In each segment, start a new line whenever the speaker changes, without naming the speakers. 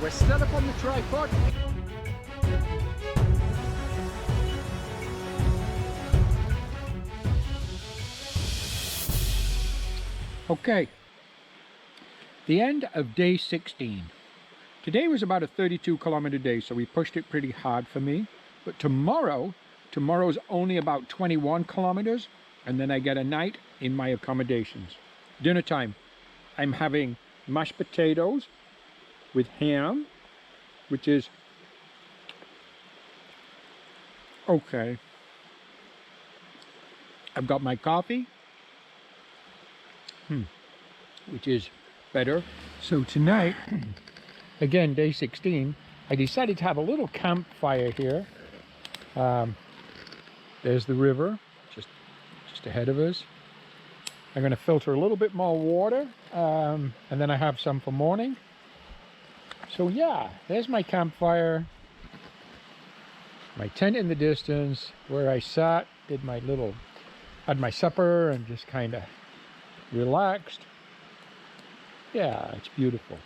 We're still up on the tripod. Okay, the end of day 16. Today was about a 32-kilometer day, so we pushed it pretty hard for me. But tomorrow's only about 21 kilometers, and then I get a night in my accommodations. Dinner time, I'm having mashed potatoes with ham, which is okay. I've got my coffee, which is better. So tonight, again, day 16, I decided to have a little campfire here. There's the river, just ahead of us. I'm going to filter a little bit more water, and then I have some for morning. So yeah, there's my campfire, my tent in the distance, where I sat, had my supper, and just kind of relaxed. Yeah, it's beautiful.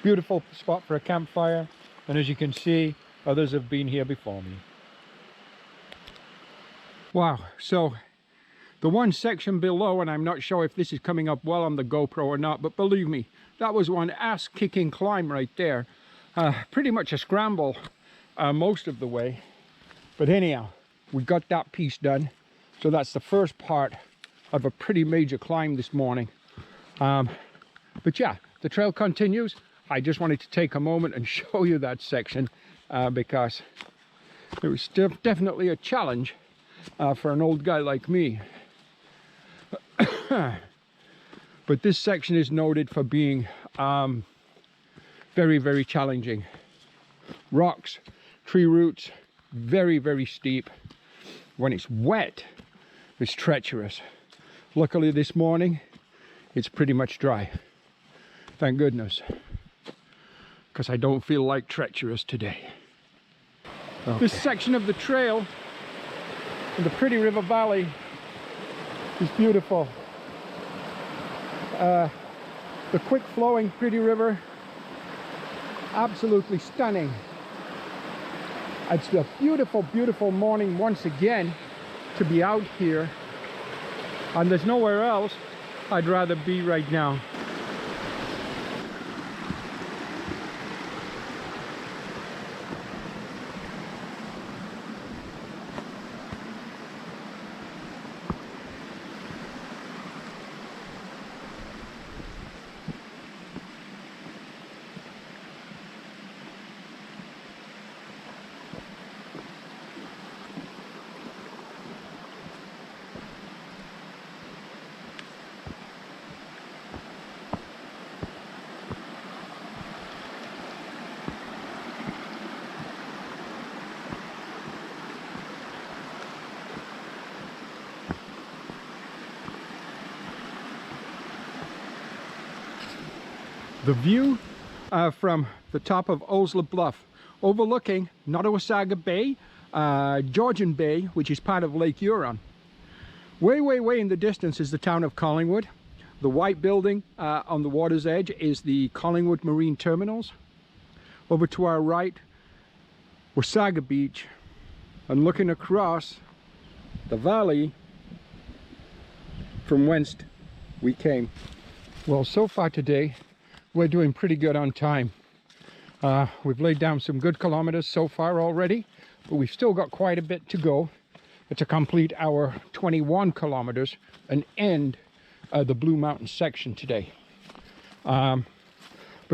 Beautiful spot for a campfire, and as you can see, others have been here before me. Wow, so the one section below, and I'm not sure if this is coming up well on the GoPro or not, but believe me, that was one ass-kicking climb right there. Pretty much a scramble most of the way. But anyhow, we got that piece done. So that's the first part of a pretty major climb this morning. But yeah, the trail continues. I just wanted to take a moment and show you that section because it was definitely a challenge for an old guy like me. But this section is noted for being very, very challenging. Rocks, tree roots, very, very steep. When it's wet, it's treacherous. Luckily this morning, it's pretty much dry. Thank goodness. Because I don't feel like treacherous today. Okay. This section of the trail in the pretty river valley is beautiful. The quick flowing pretty river, absolutely stunning. It's a beautiful, beautiful morning once again to be out here, and there's nowhere else I'd rather be right now. The view from the top of Osler Bluff, overlooking Nottawasaga Bay, Georgian Bay, which is part of Lake Huron. Way, way, way in the distance is the town of Collingwood. The white building on the water's edge is the Collingwood Marine Terminals. Over to our right, Wasaga Beach, and looking across the valley from whence we came. Well, so far today, we're doing pretty good on time. We've laid down some good kilometers so far already, but we've still got quite a bit to go to complete our 21 kilometers and end the Blue Mountain section today. But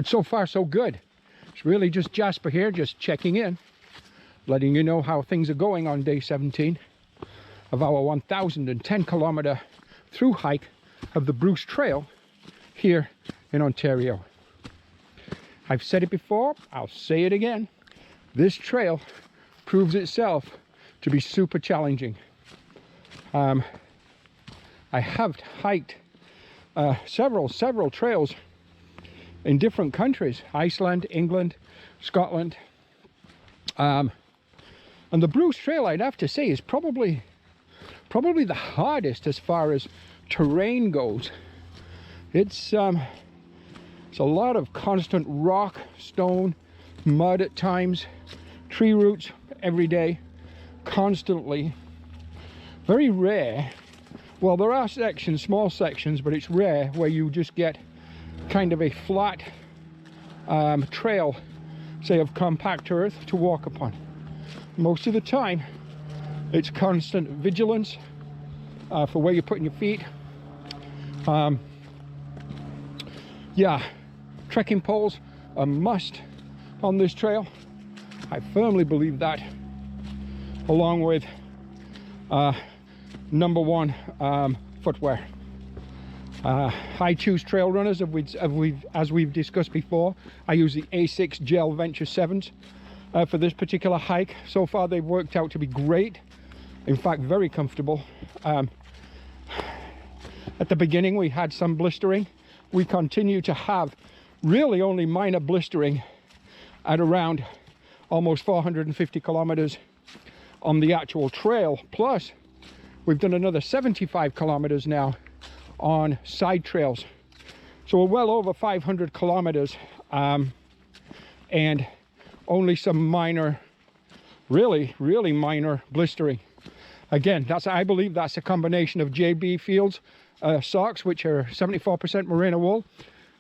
so far so good. It's really just Jasper here, just checking in, letting you know how things are going on day 17 of our 1,010 kilometer through hike of the Bruce Trail here in Ontario. I've said it before, I'll say it again. This trail proves itself to be super challenging. I have hiked several trails in different countries, Iceland, England, Scotland. And the Bruce Trail, I'd have to say, is probably the hardest as far as terrain goes. It's a lot of constant rock, stone, mud at times, tree roots every day, constantly. Very rare. Well, there are sections, small sections, but it's rare where you just get kind of a flat trail, say, of compact earth to walk upon. Most of the time, it's constant vigilance for where you're putting your feet. Yeah, trekking poles are a must on this trail. I firmly believe that, along with number one, footwear. I choose trail runners, as we've discussed before. I use the A6 Gel Venture 7s for this particular hike. So far they've worked out to be great, in fact very comfortable. At the beginning we had some blistering. We continue to have really only minor blistering at around almost 450 kilometers on the actual trail. Plus we've done another 75 kilometers now on side trails, so we're well over 500 kilometers, and only some minor, really minor blistering. Again, I believe that's a combination of JB Fields socks, which are 74% merino wool,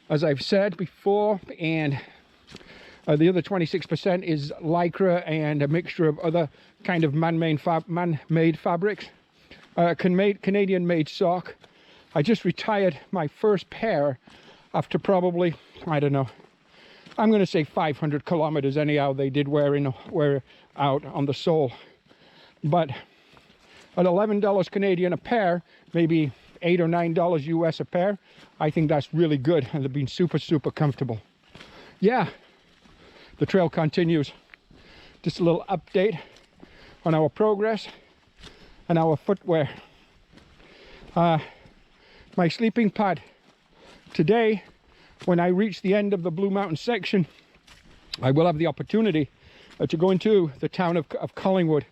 as I've said before, and the other 26% is lycra and a mixture of other kind of man-made fabrics. Canadian-made sock. I just retired my first pair after probably, I don't know, I'm going to say 500 kilometers anyhow. They did wear out on the sole. But at $11 Canadian a pair, maybe $8 or $9 US a pair, I think that's really good, and they've been super comfortable. Yeah, the trail continues. Just a little update on our progress and our footwear. My sleeping pad. Today, when I reach the end of the Blue Mountain section, I will have the opportunity to go into the town of Collingwood.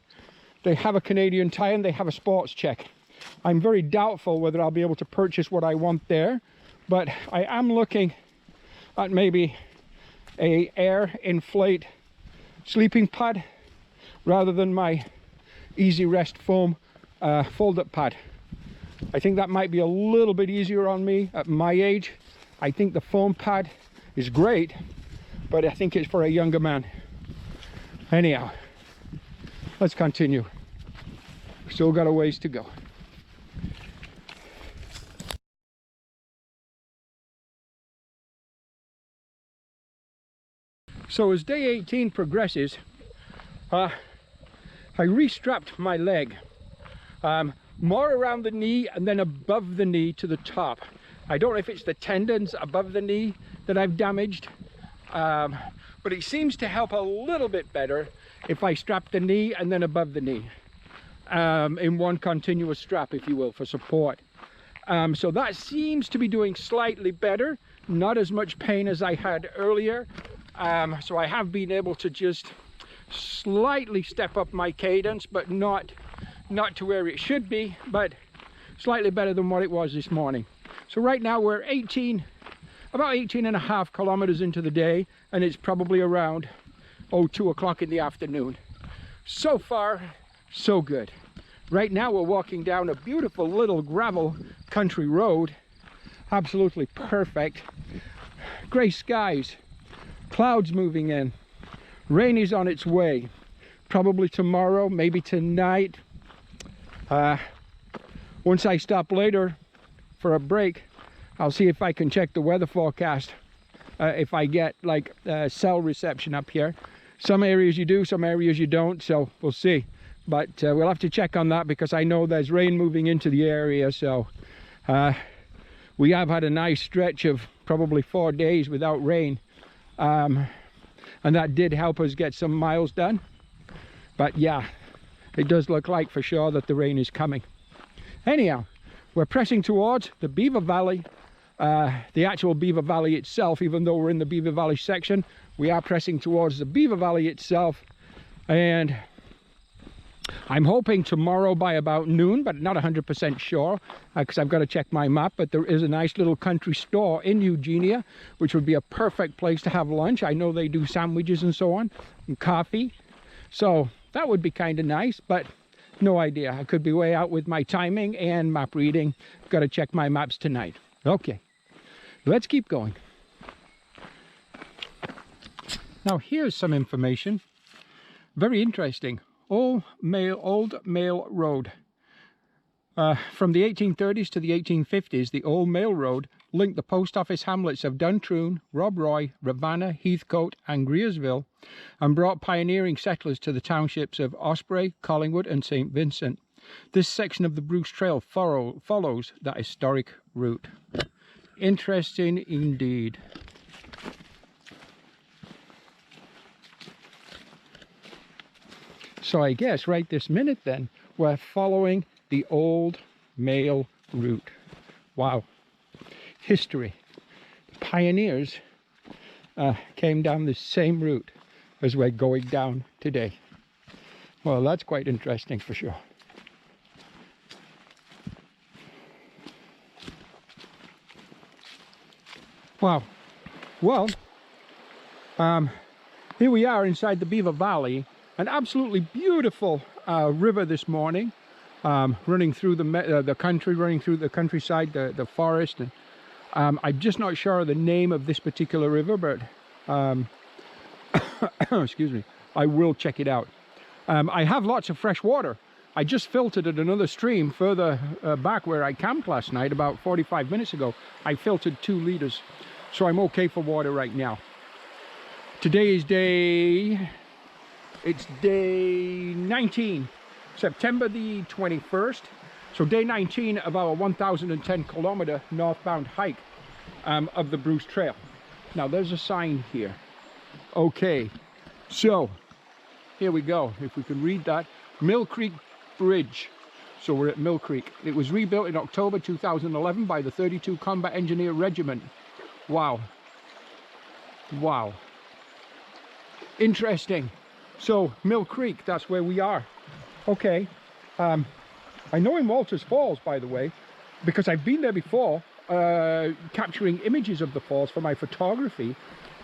They have a Canadian Tire and they have a sports check. I'm very doubtful whether I'll be able to purchase what I want there, but I am looking at maybe a air inflate sleeping pad rather than my Easy Rest foam fold-up pad. I think that might be a little bit easier on me at my age. I think the foam pad is great, but I think it's for a younger man. Anyhow, let's continue. Still got a ways to go. So as day 18 progresses, I restrapped my leg. More around the knee and then above the knee to the top. I don't know if it's the tendons above the knee that I've damaged, but it seems to help a little bit better if I strap the knee and then above the knee in one continuous strap, if you will, for support. So that seems to be doing slightly better, not as much pain as I had earlier. So I have been able to just slightly step up my cadence, but not to where it should be, but slightly better than what it was this morning. So right now we're about 18 and a half kilometers into the day, and it's probably around 2 o'clock in the afternoon. So far, so good. Right now we're walking down a beautiful little gravel country road. Absolutely perfect. Gray skies, clouds moving in, rain is on its way. Probably tomorrow, maybe tonight. Once I stop later for a break, I'll see if I can check the weather forecast, if I get like cell reception up here. Some areas you do, some areas you don't, so we'll see. But we'll have to check on that, because I know there's rain moving into the area. So we have had a nice stretch of probably 4 days without rain, and that did help us get some miles done. But yeah, it does look like for sure that the rain is coming. Anyhow, we're pressing towards the Beaver Valley, the actual Beaver Valley itself. Even though we're in the Beaver Valley section, we are pressing towards the Beaver Valley itself, and I'm hoping tomorrow by about noon, but not 100% sure because I've got to check my map. But there is a nice little country store in Eugenia, which would be a perfect place to have lunch. I know they do sandwiches and so on, and coffee. So that would be kind of nice, but no idea. I could be way out with my timing and map reading. Got to check my maps tonight. Okay, let's keep going. Now here's some information. Very interesting. Old Mail Road. From the 1830s to the 1850s, the Old Mail Road linked the post office hamlets of Duntroon, Rob Roy, Ravenna, Heathcote and Greersville and brought pioneering settlers to the townships of Osprey, Collingwood and St. Vincent. This section of the Bruce Trail follows that historic route. Interesting indeed. So I guess right this minute then, we're following the Old Mail route. Wow. History. The pioneers came down the same route as we're going down today. Well, that's quite interesting for sure. Wow. Well, here we are inside the Beaver Valley. An absolutely beautiful river this morning, running through the country, running through the countryside, the forest. And I'm just not sure of the name of this particular river, but excuse me, I will check it out. I have lots of fresh water. I just filtered at another stream further back where I camped last night, about 45 minutes ago. I filtered 2 liters, so I'm okay for water right now. Today is It's day 19, September the 21st. So day 19 of our 1,010 kilometer northbound hike of the Bruce Trail. Now there's a sign here. Okay, so here we go. If we can read that, Mill Creek Bridge. So we're at Mill Creek. It was rebuilt in October 2011 by the 32 Combat Engineer Regiment. Wow. Wow. Interesting. So Mill Creek, that's where we are. Okay, I know in Walters Falls, by the way, because I've been there before, capturing images of the falls for my photography.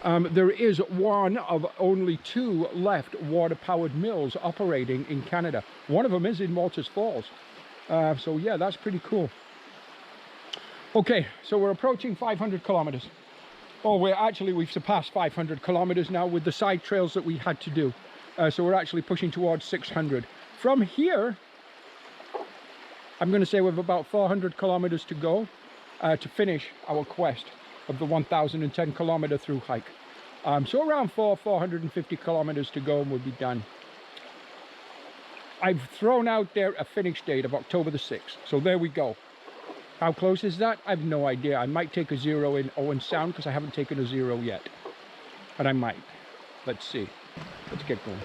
There is one of only 2 left water-powered mills operating in Canada. One of them is in Walters Falls. So yeah, that's pretty cool. Okay, so we're approaching 500 kilometers. Oh, we've surpassed 500 kilometers now with the side trails that we had to do. So we're actually pushing towards 600. From here, I'm going to say we have about 400 kilometers to go to finish our quest of the 1,010 kilometer through hike. So around 450 kilometers to go and we'll be done. I've thrown out there a finish date of October the 6th. So there we go. How close is that? I have no idea. I might take a 0 in Owen Sound because I haven't taken a 0 yet. But I might. Let's see. Let's get going.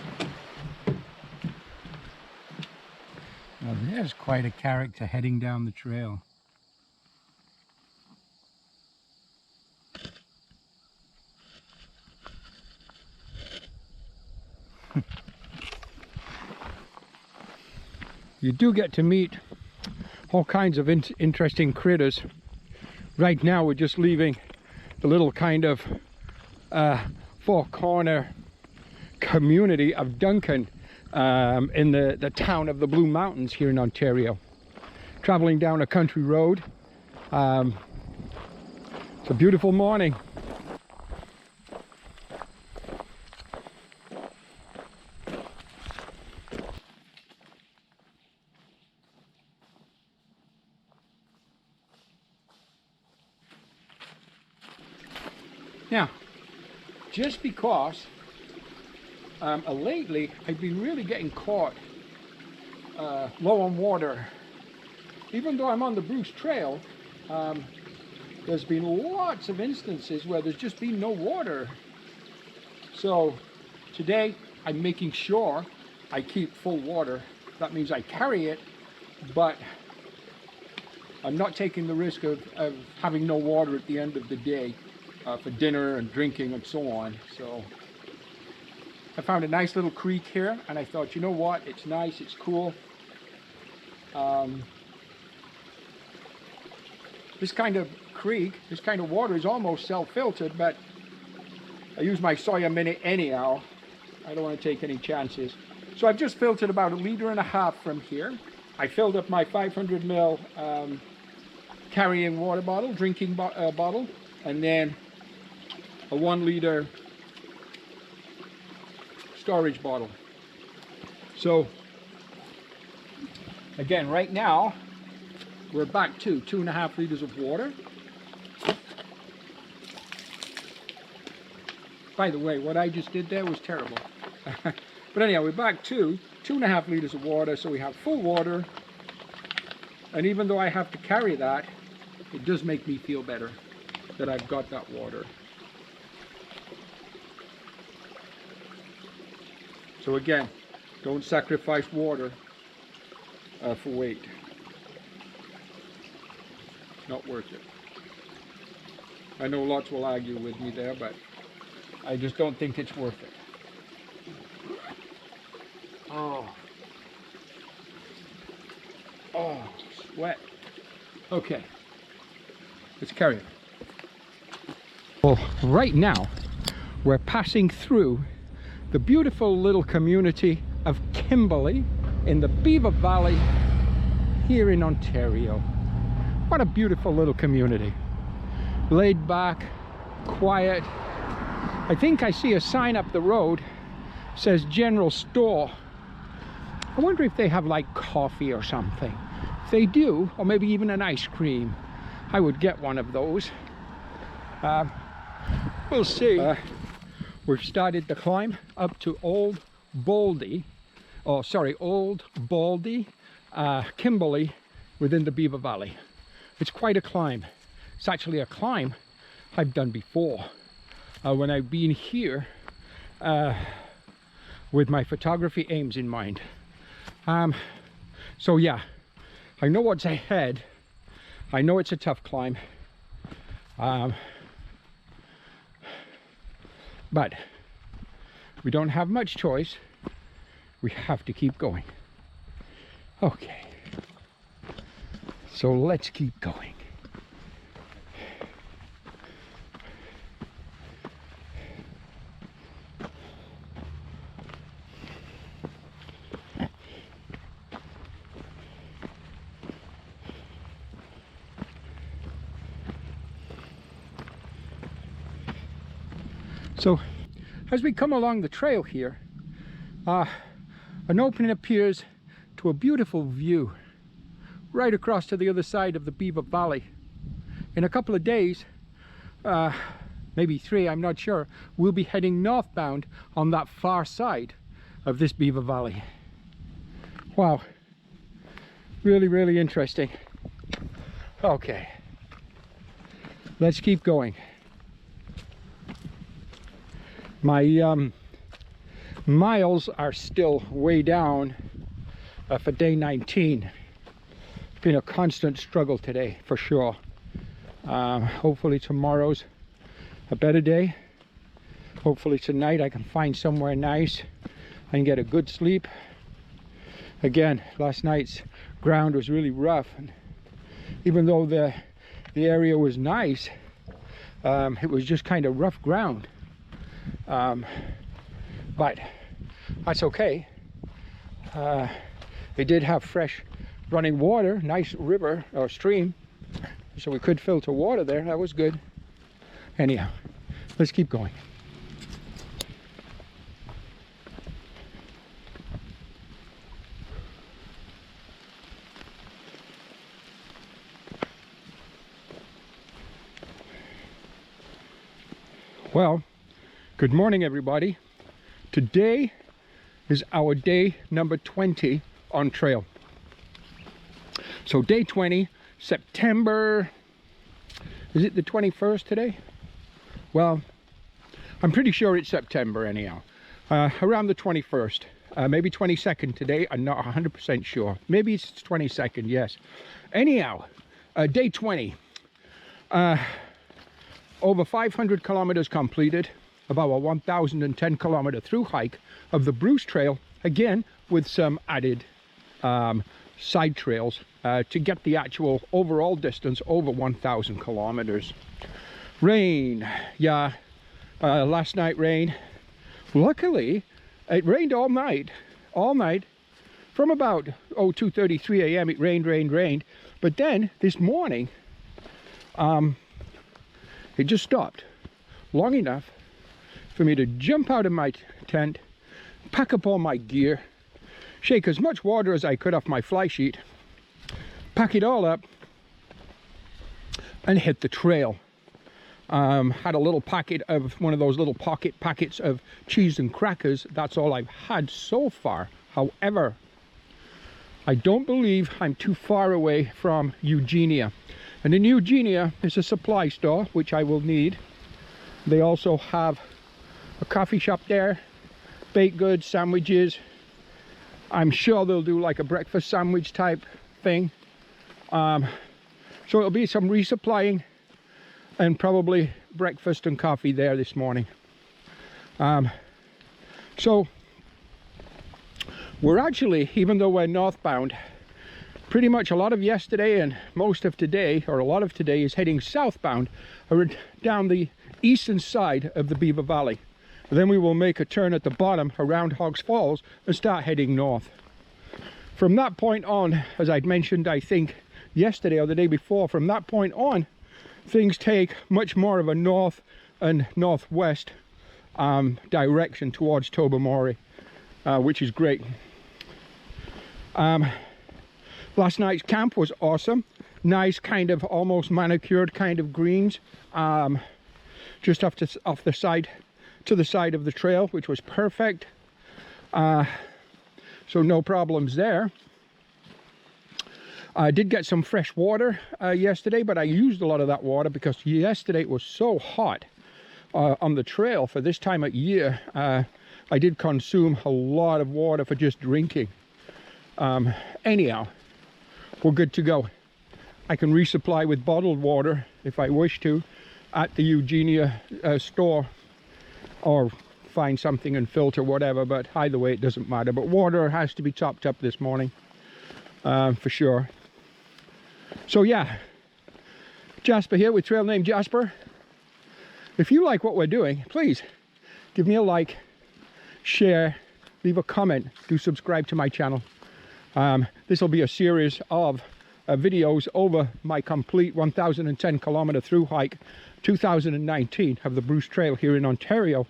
Now there's quite a character heading down the trail. You do get to meet all kinds of interesting critters. Right now we're just leaving the little kind of four-corner community of Duncan in the town of the Blue Mountains here in Ontario. Traveling down a country road. It's a beautiful morning. Now, just because lately I've been really getting caught low on water. Even though I'm on the Bruce Trail, there's been lots of instances where there's just been no water. So today I'm making sure I keep full water. That means I carry it, but I'm not taking the risk of having no water at the end of the day for dinner and drinking and so on. So I found a nice little creek here, and I thought, you know what, it's nice, it's cool. This kind of creek, this kind of water is almost self-filtered, but I use my Sawyer Mini anyhow. I don't want to take any chances. So I've just filtered about 1.5 liters from here. I filled up my 500 ml carrying water bottle, drinking bottle, and then a 1 liter storage bottle. So again, right now we're back to 2.5 liters of water. By the way, what I just did there was terrible. But anyhow, we're back to 2.5 liters of water, so we have full water. And even though I have to carry that, it does make me feel better that I've got that water. So again, don't sacrifice water for weight. Not worth it. I know lots will argue with me there, but I just don't think it's worth it. Oh, sweat. Okay, let's carry it. Well, right now we're passing through the beautiful little community of Kimberley in the Beaver Valley here in Ontario. What a beautiful little community. Laid back, quiet. I think I see a sign up the road, says general store. I wonder if they have like coffee or something. If they do, or maybe even an ice cream, I would get one of those. We'll see. We've started the climb up to Old Baldy, Kimberley within the Beaver Valley. It's quite a climb. It's actually a climb I've done before when I've been here with my photography aims in mind. So yeah, I know what's ahead. I know it's a tough climb. But we don't have much choice. We have to keep going. Okay. So let's keep going. So as we come along the trail here, an opening appears to a beautiful view right across to the other side of the Beaver Valley. In a couple of days, maybe 3, I'm not sure, we'll be heading northbound on that far side of this Beaver Valley. Wow, really, really interesting. Okay, let's keep going. My miles are still way down for day 19. It's been a constant struggle today, for sure. Hopefully tomorrow's a better day. Hopefully tonight I can find somewhere nice. I can get a good sleep. Again, last night's ground was really rough. And even though the area was nice, it was just kind of rough ground. But that's okay. They did have fresh running water, nice river or stream, so we could filter water there. That was good. Anyhow, let's keep going. Well, good morning everybody. Today is our day number 20 on trail. So day 20, September, is it the 21st today? Well, I'm pretty sure it's September anyhow. Around the 21st, maybe 22nd today, I'm not 100% sure. Maybe it's 22nd, yes. Anyhow, day 20. Over 500 kilometers completed. about a 1,010 kilometer through hike of the Bruce Trail, again with some added side trails to get the actual overall distance over 1,000 kilometers. Rain, yeah, last night rain. Luckily, it rained all night. From about 2:33 a.m. it rained. But then this morning, it just stopped long enough for me to jump out of my tent, pack up all my gear, shake as much water as I could off my fly sheet, pack it all up, and hit the trail. Had a little packet of one of those little pocket packets of cheese and crackers. That's all I've had so far. However, I don't believe I'm too far away from Eugenia. And in Eugenia is a supply store, which I will need. They also have a coffee shop there, baked goods, sandwiches. I'm sure they'll do like a breakfast sandwich type thing. So it'll be some resupplying and probably breakfast and coffee there this morning. So we're actually, even though we're northbound, pretty much a lot of yesterday and most of today, or a lot of today, is heading southbound down the eastern side of the Beaver Valley. Then we will make a turn at the bottom around Hogs Falls and start heading north. From that point on, as I'd mentioned, I think yesterday or the day before, from that point on, things take much more of a north and northwest direction towards Tobermory, which is great. Last night's camp was awesome. Nice kind of almost manicured kind of greens, just off the side, to the side of the trail, which was perfect. So no problems there. I did get some fresh water yesterday, but I used a lot of that water because yesterday it was so hot on the trail for this time of year. I did consume a lot of water for just drinking. Anyhow, we're good to go. I can resupply with bottled water if I wish to at the Eugenia store, or find something and filter whatever, but either way it doesn't matter. But water has to be topped up this morning for sure. So yeah, Jasper here with Trail Name Jasper. If you like what we're doing, please give me a like, share, leave a comment, do subscribe to my channel. This will be a series of videos over my complete 1,010 kilometer through hike 2019 of the Bruce Trail here in Ontario.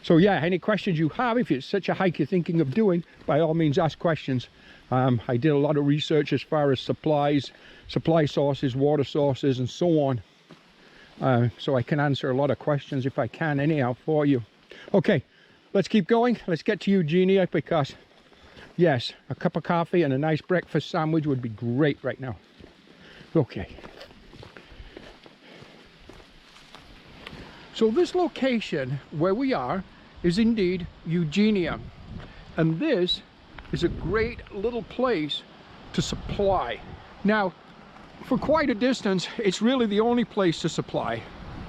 So yeah, any questions you have, if it's such a hike you're thinking of doing, by all means ask questions. I did a lot of research as far as supplies, supply sources, water sources, and so on. So I can answer a lot of questions if I can anyhow for you. Okay, let's keep going. Let's get to Eugenia, because yes, a cup of coffee and a nice breakfast sandwich would be great right now. Okay. So this location where we are is indeed Eugenia. And this is a great little place to supply. Now, for quite a distance, it's really the only place to supply,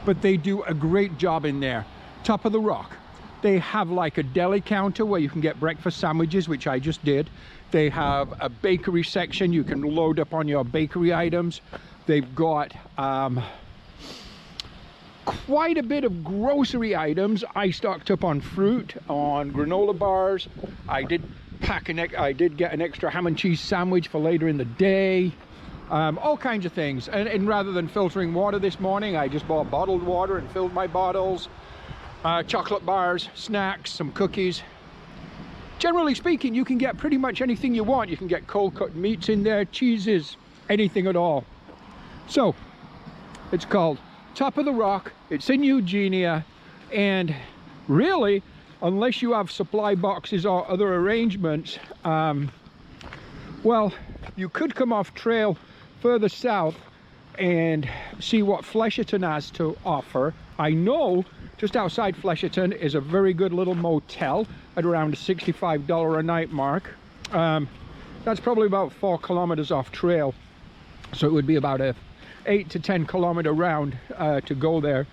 but they do a great job in there. Top of the rock. They have like a deli counter where you can get breakfast sandwiches, which I just did. They have a bakery section. You can load up on your bakery items. They've got quite a bit of grocery items. I stocked up on fruit, on granola bars. I did get an extra ham and cheese sandwich for later in the day. All kinds of things. And rather than filtering water this morning, I just bought bottled water and filled my bottles. Chocolate bars, snacks, some cookies. Generally speaking, you can get pretty much anything you want. You can get cold cut meats in there, cheeses, anything at all. So it's called Top of the Rock. It's in Eugenia, and really, unless you have supply boxes or other arrangements, well, you could come off trail further south and see what Flesherton has to offer. I know just outside Flesherton is a very good little motel at around the $65 a night mark. That's probably about 4 kilometers off trail, so it would be about a 8 to 10 kilometer round to go there.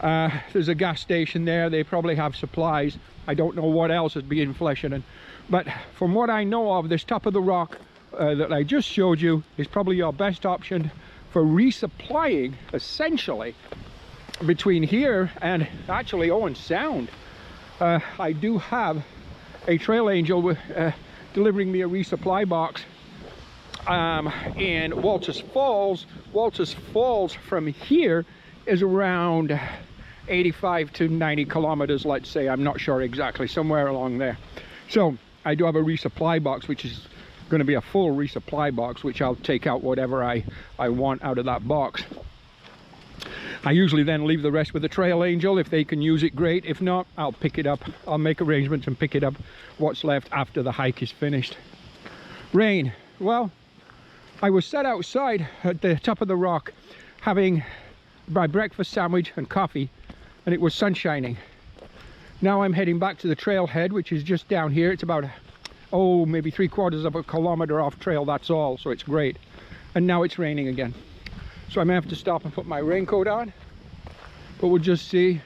There's a gas station there. They probably have supplies. I don't know what else is being fletched. But from what I know of, this top of the rock that I just showed you is probably your best option for resupplying, essentially, between here and actually Owen Sound. I do have a trail angel delivering me a resupply box in Walters Falls. Walters Falls from here is around 85 to 90 kilometers, let's say. I'm not sure exactly, somewhere along there. So I do have a resupply box, which is going to be a full resupply box, which I'll take out whatever I want out of that box. I usually then leave the rest with the trail angel. If they can use it, great. If not, I'll pick it up. I'll make arrangements and pick it up what's left after the hike is finished. Rain. Well, I was sat outside at the top of the rock having my breakfast sandwich and coffee, and it was sun shining. Now I'm heading back to the trailhead, which is just down here. It's about, oh, maybe 3/4 of a kilometer off trail, that's all, so it's great. And now it's raining again. So I may have to stop and put my raincoat on, but we'll just see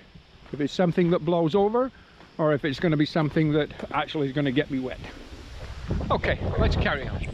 if it's something that blows over or if it's going to be something that actually is going to get me wet. Okay, let's carry on.